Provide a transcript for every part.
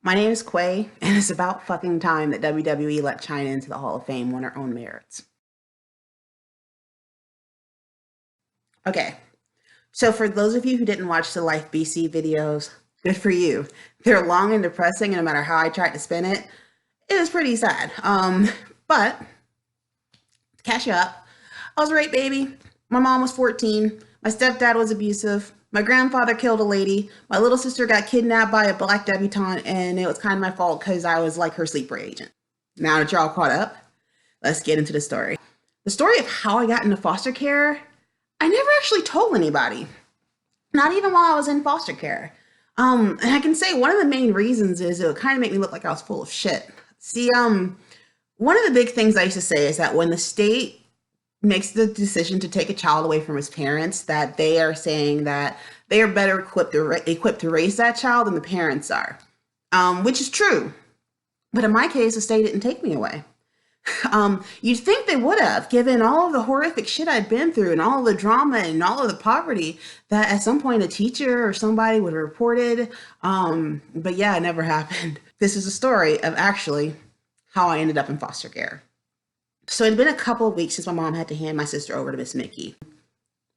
My name is Quay, and it's about fucking time that WWE let China into the Hall of Fame on her own merits. Okay, so for those of you who didn't watch the Life BC videos, good for you. They're long and depressing, and no matter how I tried to spin it, it was pretty sad. But to catch you up, I was a rape baby. My mom was 14. My stepdad was abusive. My grandfather killed a lady. My little sister got kidnapped by a black debutante, and it was kind of my fault because I was like her sleeper agent. Now that you're all caught up, let's get into the story. The story of how I got into foster care, I never actually told anybody, not even while I was in foster care. And I can say one of the main reasons is it would kind of make me look like I was full of shit. See, one of the big things I used to say is that when the state makes the decision to take a child away from his parents, that they are saying that they are better equipped to raise that child than the parents are, which is true. But in my case, the state didn't take me away. You'd think they would have, given all of the horrific shit I'd been through and all of the drama and all of the poverty, that at some point a teacher or somebody would have reported. But yeah, it never happened. This is a story of actually how I ended up in foster care. So it had been a couple of weeks since my mom had to hand my sister over to Miss Mickey.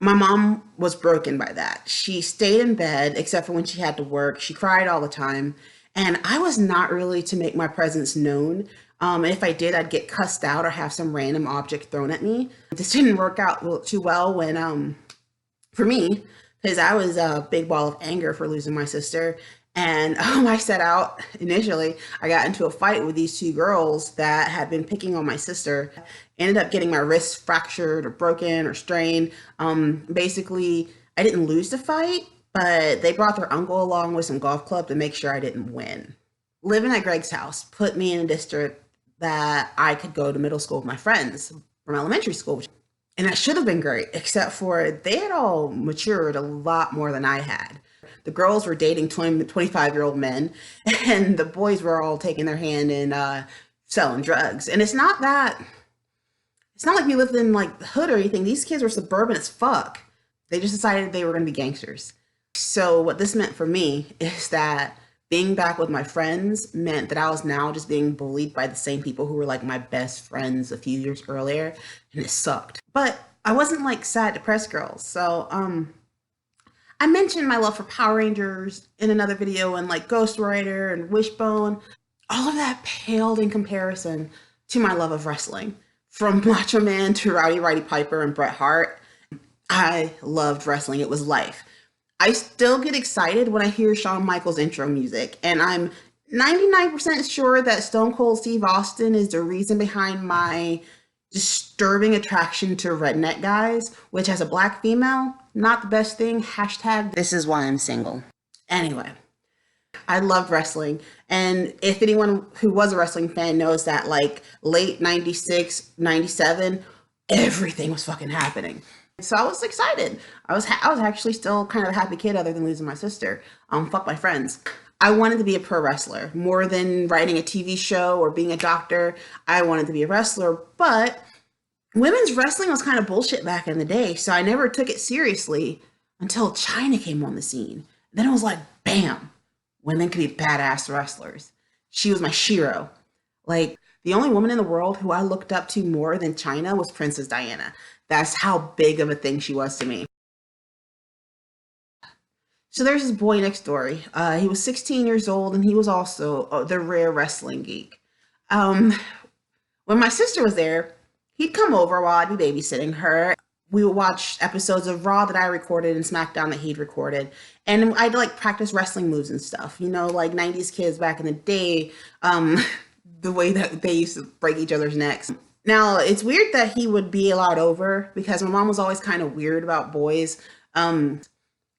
My mom was broken by that. She stayed in bed except for when she had to work. She cried all the time. And I was not really to make my presence known. And if I did, I'd get cussed out or have some random object thrown at me. This didn't work out too well when, for me, because I was a big ball of anger for losing my sister. And I set out initially, I got into a fight with these two girls that had been picking on my sister. Ended up getting my wrists fractured or broken or strained. Basically, I didn't lose the fight, but they brought their uncle along with some golf club to make sure I didn't win. Living at Greg's house put me in a district that I could go to middle school with my friends from elementary school. And that should have been great, except for they had all matured a lot more than I had. The girls were dating 25-year-old men, and the boys were all taking their hand and selling drugs. And it's not like we lived in like the hood or anything. These kids were suburban as fuck. They just decided they were going to be gangsters. So what this meant for me is that being back with my friends meant that I was now just being bullied by the same people who were like my best friends a few years earlier, and it sucked. But I wasn't like sad, depressed girls. So I mentioned my love for Power Rangers in another video and like Ghost Rider and Wishbone. All of that paled in comparison to my love of wrestling. From Macho Man to Rowdy Roddy Piper and Bret Hart, I loved wrestling. It was life. I still get excited when I hear Shawn Michaels' intro music, and I'm 99% sure that Stone Cold Steve Austin is the reason behind my disturbing attraction to redneck guys, which as a black female, not the best thing. Hashtag this is why I'm single. Anyway, I loved wrestling. And if anyone who was a wrestling fan knows that like late 96, 97, everything was fucking happening. So I was excited. I was actually still kind of a happy kid other than losing my sister. Fuck my friends. I wanted to be a pro wrestler more than writing a TV show or being a doctor. I wanted to be a wrestler, but women's wrestling was kind of bullshit back in the day. So I never took it seriously until China came on the scene. Then it was like, bam, women could be badass wrestlers. She was my Shiro. Like the only woman in the world who I looked up to more than China was Princess Diana. That's how big of a thing she was to me. So there's this boy next door. He was 16 years old, and he was also the rare wrestling geek. When my sister was there, he'd come over while I'd be babysitting her. We would watch episodes of Raw that I recorded and SmackDown that he'd recorded. And I'd like practice wrestling moves and stuff, you know, like 90s kids back in the day, the way that they used to break each other's necks. Now, it's weird that he would be allowed over because my mom was always kind of weird about boys.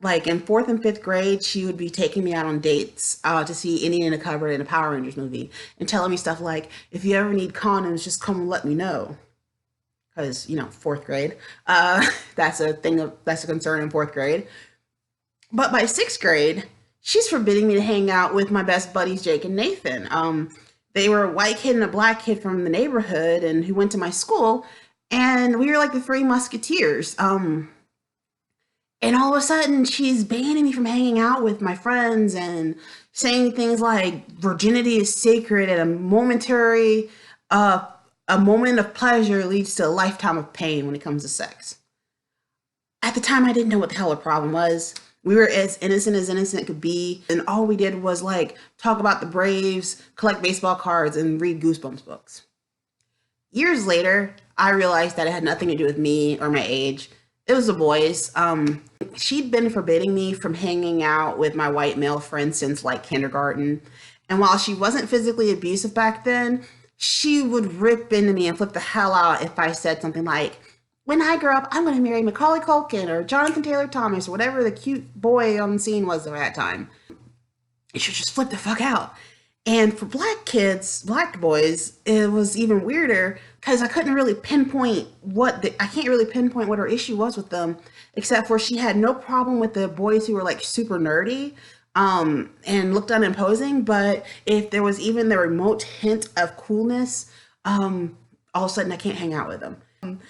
Like in fourth and fifth grade, she would be taking me out on dates to see Indian in a Cupboard in a Power Rangers movie and telling me stuff like, if you ever need condoms, just come and let me know. Because, you know, fourth grade, that's a concern in fourth grade. But by sixth grade, she's forbidding me to hang out with my best buddies, Jake and Nathan. They were a white kid and a black kid from the neighborhood and who went to my school. And we were like the three musketeers. And all of a sudden she's banning me from hanging out with my friends and saying things like virginity is sacred and uh, a moment of pleasure leads to a lifetime of pain when it comes to sex. At the time, I didn't know what the hell the problem was. We were as innocent could be, and all we did was like talk about the Braves, collect baseball cards, and read Goosebumps books. Years later, I realized that it had nothing to do with me or my age. It was the boys. She'd been forbidding me from hanging out with my white male friends since like kindergarten. And while she wasn't physically abusive back then, she would rip into me and flip the hell out if I said something like, when I grow up, I'm going to marry Macaulay Culkin or Jonathan Taylor Thomas or whatever the cute boy on the scene was at that time. You should just flip the fuck out. And for black kids, black boys, it was even weirder because I couldn't really pinpoint I can't really pinpoint what her issue was with them, except for she had no problem with the boys who were like super nerdy and looked unimposing. But if there was even the remote hint of coolness, all of a sudden I can't hang out with them.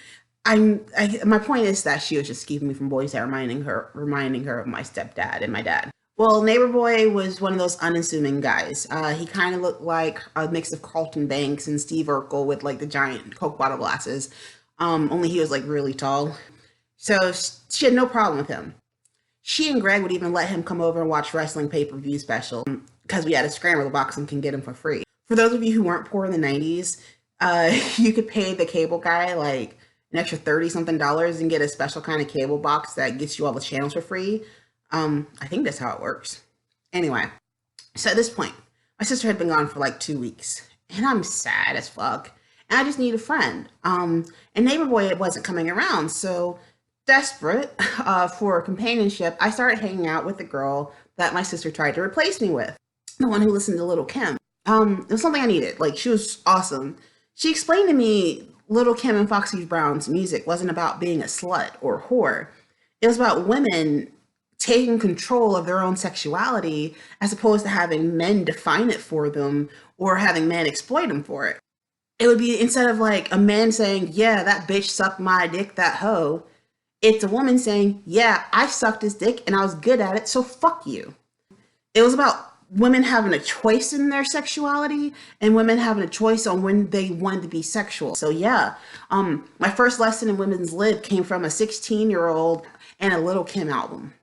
My point is that she was just keeping me from boys that reminding her of my stepdad and my dad. Well, Neighbor Boy was one of those unassuming guys. He kind of looked like a mix of Carlton Banks and Steve Urkel with like the giant Coke bottle glasses. Only he was like really tall. So she had no problem with him. She and Greg would even let him come over and watch wrestling pay-per-view special because we had a scramble box and can get him for free. For those of you who weren't poor in the 90s, you could pay the cable guy like an extra $30 something and get a special kind of cable box that gets you all the channels for free. I think that's how it works. Anyway, so at this point, my sister had been gone for like 2 weeks, and I'm sad as fuck. And I just need a friend. And Neighbor Boy wasn't coming around, so desperate for companionship, I started hanging out with the girl that my sister tried to replace me with, the one who listened to Little Kim. It was something I needed. Like, she was awesome. She explained to me Little Kim and Foxy Brown's music wasn't about being a slut or whore. It was about women taking control of their own sexuality as opposed to having men define it for them or having men exploit them for it. It would be, instead of like a man saying, yeah, that bitch sucked my dick, that hoe, it's a woman saying, yeah, I sucked his dick and I was good at it, so fuck you. It was about women having a choice in their sexuality and women having a choice on when they wanted to be sexual. So yeah, my first lesson in women's lib came from a 16-year-old and a Little Kim album.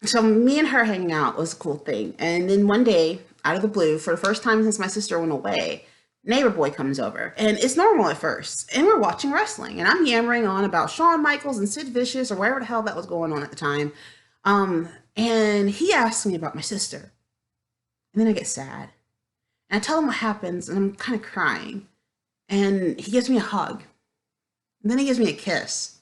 So me and her hanging out was a cool thing. And then one day, out of the blue, for the first time since my sister went away, Neighbor Boy comes over. And it's normal at first. And we're watching wrestling. And I'm yammering on about Shawn Michaels and Sid Vicious or whatever the hell that was going on at the time. And he asks me about my sister. And then I get sad. And I tell him what happens, and I'm kind of crying. And he gives me a hug. And then he gives me a kiss.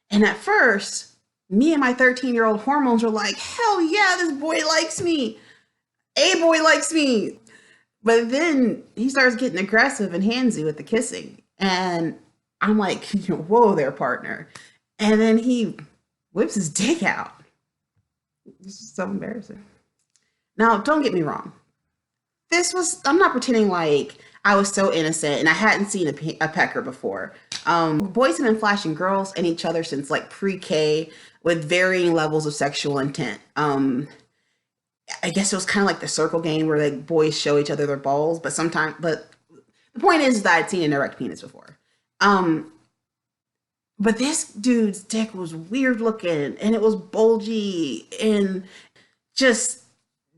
And at first, me and my 13-year-old hormones were like, hell yeah, this boy likes me. A boy likes me. But then he starts getting aggressive and handsy with the kissing. And I'm like, whoa there, partner. And then he whips his dick out. This is so embarrassing. Now, don't get me wrong. I'm not pretending like I was so innocent and I hadn't seen a pecker before. Boys have been flashing girls and each other since like pre-K with varying levels of sexual intent. I guess it was kind of like the circle game where like boys show each other their balls, but the point is that I'd seen an erect penis before. But this dude's dick was weird looking and it was bulgy and just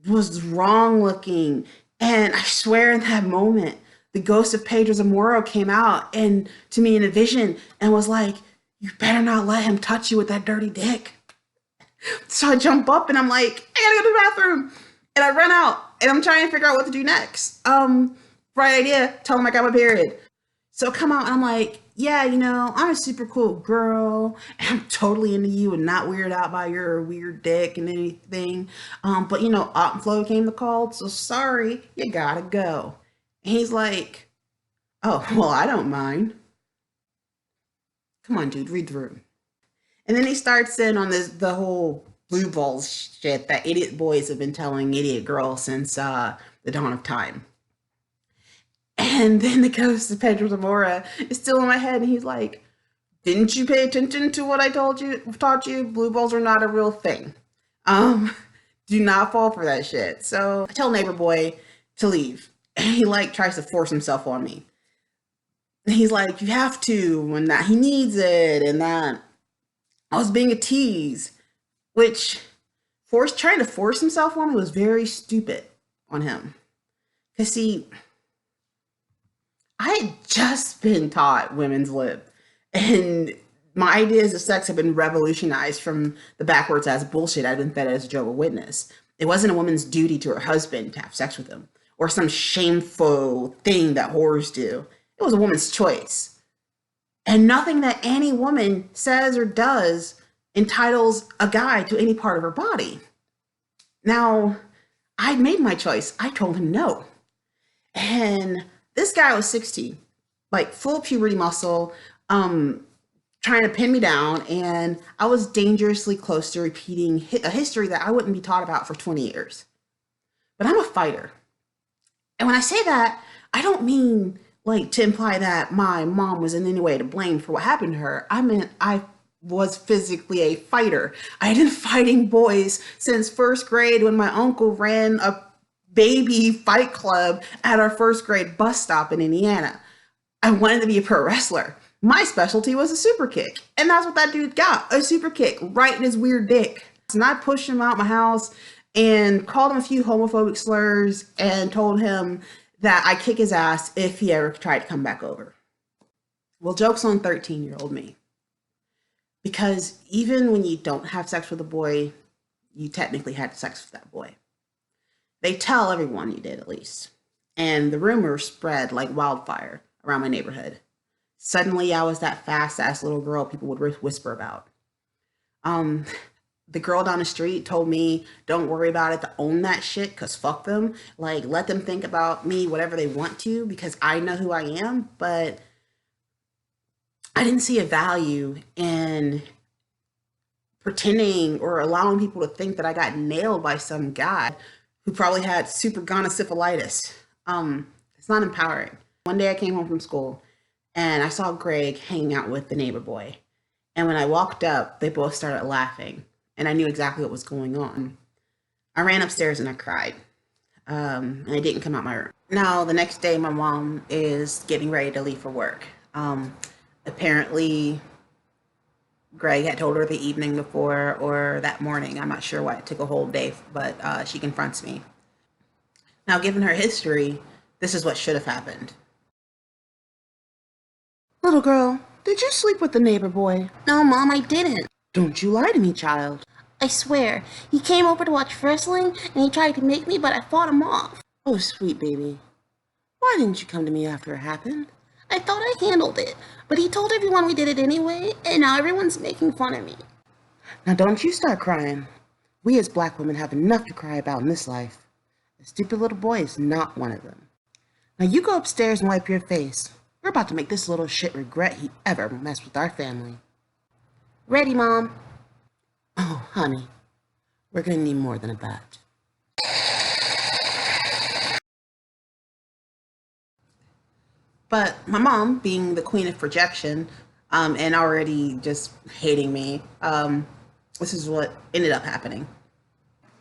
was wrong looking. And I swear in that moment, the ghost of Pedro Zamora came out and to me in a vision and was like, you better not let him touch you with that dirty dick. So I jump up and I'm like, I gotta go to the bathroom. And I run out and I'm trying to figure out what to do next. Right idea, tell him I got my period. So come out and I'm like, yeah, I'm a super cool girl and I'm totally into you and not weirded out by your weird dick and anything. But Op Flow came to call, so sorry, you gotta go. And he's like, oh, well, I don't mind. Come on, dude, read the room. And then he starts in on the whole blue balls shit that idiot boys have been telling idiot girls since the dawn of time. And then the ghost of Pedro Zamora is still in my head, and he's like, didn't you pay attention to what I taught you? Blue balls are not a real thing. Do not fall for that shit. So I tell neighbor boy to leave. And he like tries to force himself on me. He's like, you have to, and that he needs it, and that I was being a tease, which trying to force himself on me was very stupid on him. Cause see, I had just been taught women's lib, and my ideas of sex have been revolutionized from the backwards ass bullshit I'd been fed as a Jehovah's Witness. It wasn't a woman's duty to her husband to have sex with him, or some shameful thing that whores do. It was a woman's choice. And nothing that any woman says or does entitles a guy to any part of her body. Now, I made my choice. I told him no. And this guy was 16, like full puberty muscle, trying to pin me down. And I was dangerously close to repeating a history that I wouldn't be taught about for 20 years. But I'm a fighter. And when I say that, I don't mean like to imply that my mom was in any way to blame for what happened to her. I meant I was physically a fighter. I had been fighting boys since first grade when my uncle ran a baby fight club at our first grade bus stop in Indiana. I wanted to be a pro wrestler. My specialty was a super kick. And that's what that dude got, a super kick right in his weird dick. And I pushed him out my house and called him a few homophobic slurs and told him that I'd kick his ass if he ever tried to come back over. Well, joke's on 13-year-old me. Because even when you don't have sex with a boy, you technically had sex with that boy. They tell everyone you did, at least. And the rumors spread like wildfire around my neighborhood. Suddenly, I was that fast-ass little girl people would whisper about. The girl down the street told me, don't worry about it, to own that shit, because fuck them. Like, let them think about me whatever they want to, because I know who I am. But I didn't see a value in pretending or allowing people to think that I got nailed by some guy who probably had super gonosyphilitis. It's not empowering. One day I came home from school and I saw Greg hanging out with the neighbor boy. And when I walked up, they both started laughing. And I knew exactly what was going on. I ran upstairs and I cried. And I didn't come out my room. Now, the next day, my mom is getting ready to leave for work. Apparently, Greg had told her the evening before or that morning. I'm not sure why it took a whole day, but she confronts me. Now, given her history, this is what should have happened. Little girl, did you sleep with the neighbor boy? No, Mom, I didn't. Don't you lie to me, child. I swear. He came over to watch wrestling, and he tried to make me, but I fought him off. Oh, sweet baby. Why didn't you come to me after it happened? I thought I handled it, but he told everyone we did it anyway, and now everyone's making fun of me. Now don't you start crying. We as black women have enough to cry about in this life. The stupid little boy is not one of them. Now you go upstairs and wipe your face. We're about to make this little shit regret he ever messed with our family. Ready, Mom. Oh, honey, we're gonna need more than a bat. But my mom, being the queen of projection, and already just hating me, this is what ended up happening.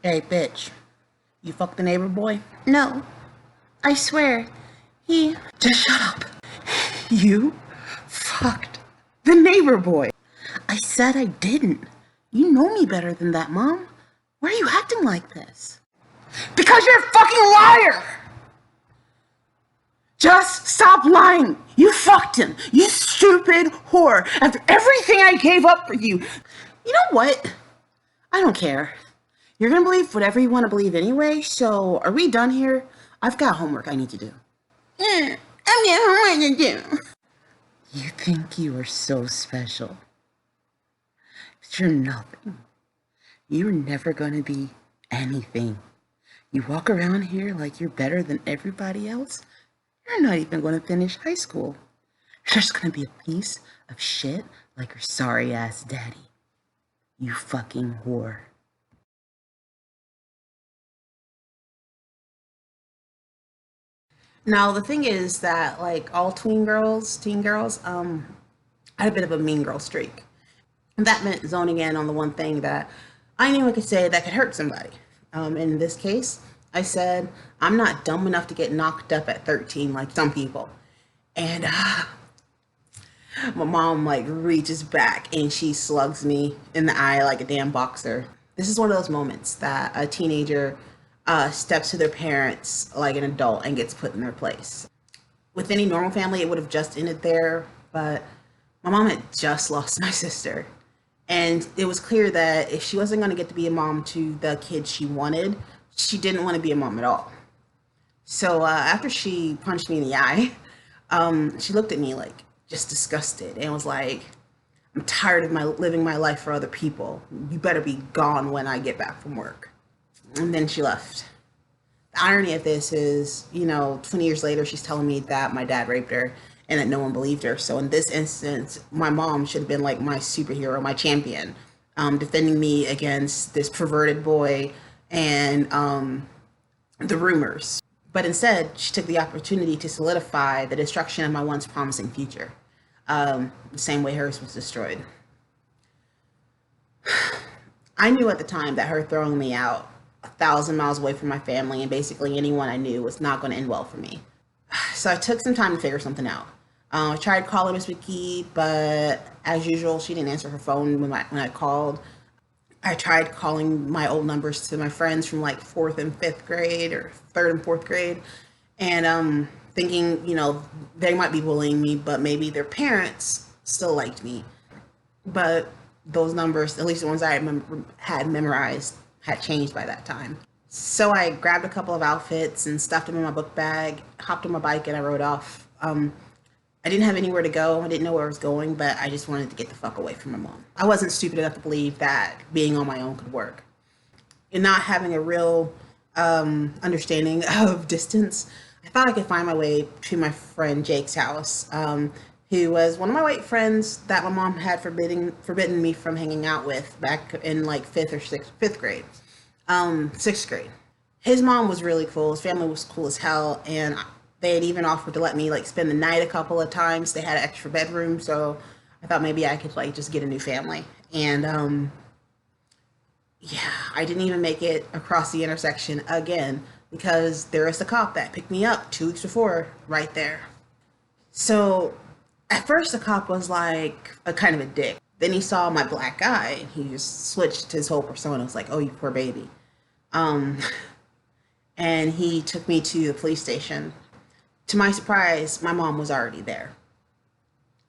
Hey, bitch, you fucked the neighbor boy? No. I swear. He... Just shut up. You fucked the neighbor boy. I said I didn't. You know me better than that, Mom. Why are you acting like this? Because you're a fucking liar! Just stop lying. You fucked him. You stupid whore. After everything I gave up for you. You know what? I don't care. You're gonna believe whatever you want to believe anyway, so are we done here? I've got homework I need to do. I'm getting homework to do. You think you are so special. But you're nothing. You're never gonna be anything. You walk around here like you're better than everybody else. You're not even going to finish high school. You're just going to be a piece of shit like your sorry ass daddy. You fucking whore. Now, the thing is that, like all teen girls, I had a bit of a mean girl streak. And that meant zoning in on the one thing that I knew I could say that could hurt somebody. In this case, I said, I'm not dumb enough to get knocked up at 13 like some people. And my mom like reaches back and she slugs me in the eye like a damn boxer. This is one of those moments that a teenager steps to their parents like an adult and gets put in their place. With any normal family, it would have just ended there, but my mom had just lost my sister. And it was clear that if she wasn't going to get to be a mom to the kid she wanted, she didn't want to be a mom at all. So after she punched me in the eye, she looked at me like just disgusted and was like, I'm tired of my living my life for other people. You better be gone when I get back from work. And then she left. The irony of this is, 20 years later, she's telling me that my dad raped her and that no one believed her. So in this instance, my mom should have been like my superhero, my champion, defending me against this perverted boy and the rumors. But instead, she took the opportunity to solidify the destruction of my once promising future, the same way hers was destroyed. I knew at the time that her throwing me out 1,000 miles away from my family and basically anyone I knew was not going to end well for me. So I took some time to figure something out. I tried calling Miss McKee, but as usual, she didn't answer her phone when I called. I tried calling my old numbers to my friends from like fourth and fifth grade or third and fourth grade, and thinking, they might be bullying me, but maybe their parents still liked me. But those numbers, at least the ones I had memorized, had changed by that time. So I grabbed a couple of outfits and stuffed them in my book bag, hopped on my bike, and I rode off. I didn't have anywhere to go. I didn't know where I was going, but I just wanted to get the fuck away from my mom. I wasn't stupid enough to believe that being on my own could work. And not having a real understanding of distance, I thought I could find my way to my friend Jake's house, who was one of my white friends that my mom had forbidden me from hanging out with back in like fifth grade, sixth grade. His mom was really cool. His family was cool as hell, and they had even offered to let me like spend the night a couple of times. They had an extra bedroom, so I thought maybe I could like just get a new family. And yeah, I didn't even make it across the intersection again because there was the cop that picked me up 2 weeks before right there. So at first the cop was like a kind of a dick. Then he saw my black eye. He just switched his whole persona. It was like, oh, you poor baby. And he took me to the police station. To my surprise, my mom was already there.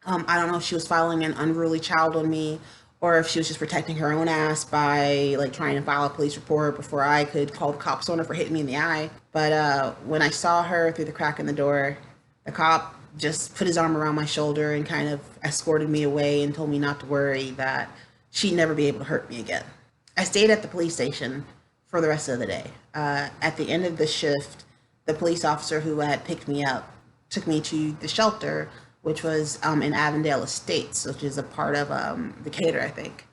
I don't know if she was filing an unruly child on me or if she was just protecting her own ass by like trying to file a police report before I could call the cops on her for hitting me in the eye. But when I saw her through the crack in the door, the cop just put his arm around my shoulder and kind of escorted me away and told me not to worry, that she'd never be able to hurt me again. I stayed at the police station for the rest of the day. At the end of the shift, the police officer who had picked me up took me to the shelter, which was in Avondale Estates, which is a part of Decatur, I think.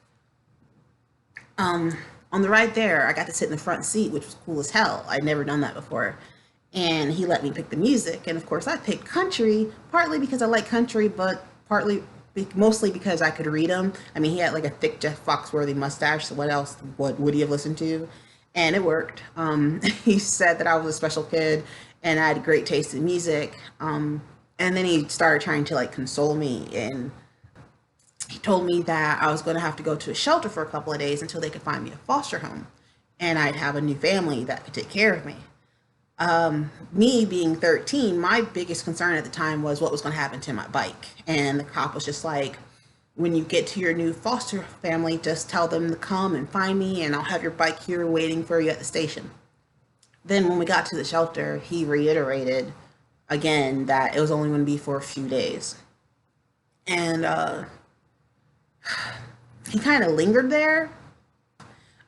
On the ride there, I got to sit in the front seat, which was cool as hell. I'd never done that before. And he let me pick the music. And of course, I picked country, partly because I like country, but mostly because I could read him. I mean, he had like a thick Jeff Foxworthy mustache, so what would he have listened to? And it worked. He said that I was a special kid and I had great taste in music. And then he started trying to like console me, and he told me that I was going to have to go to a shelter for a couple of days until they could find me a foster home, and I'd have a new family that could take care of me. Me being 13, my biggest concern at the time was what was going to happen to my bike. And the cop was just like, when you get to your new foster family, just tell them to come and find me, and I'll have your bike here waiting for you at the station. Then when we got to the shelter, he reiterated again that it was only going to be for a few days. And he kind of lingered there.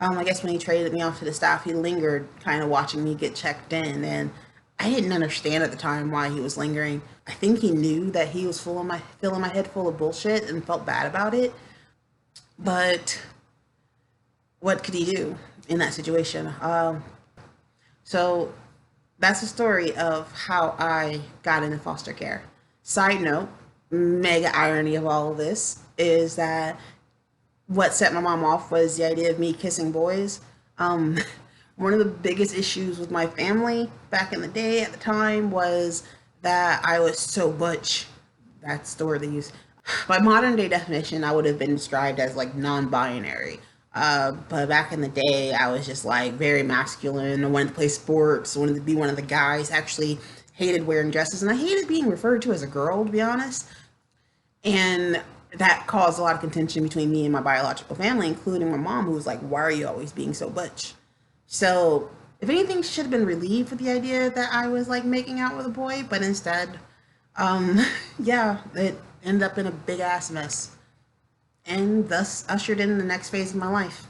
I guess when he traded me off to the staff, he lingered kind of watching me get checked in, and I didn't understand at the time why he was lingering. I think he knew that he was filling my head full of bullshit and felt bad about it. But what could he do in that situation? So that's the story of how I got into foster care. Side note, mega irony of all of this is that what set my mom off was the idea of me kissing boys. One of the biggest issues with my family back in the day at the time was that I was so butch. That's the word they use. By modern day definition, I would have been described as like non binary. But back in the day, I was just like very masculine. I wanted to play sports, I wanted to be one of the guys. Actually, hated wearing dresses, and I hated being referred to as a girl, to be honest. And that caused a lot of contention between me and my biological family, including my mom, who was like, "Why are you always being so butch?" So, if anything, she should have been relieved with the idea that I was like making out with a boy, but instead, um, yeah, it ended up in a big ass mess, and thus ushered in the next phase of my life.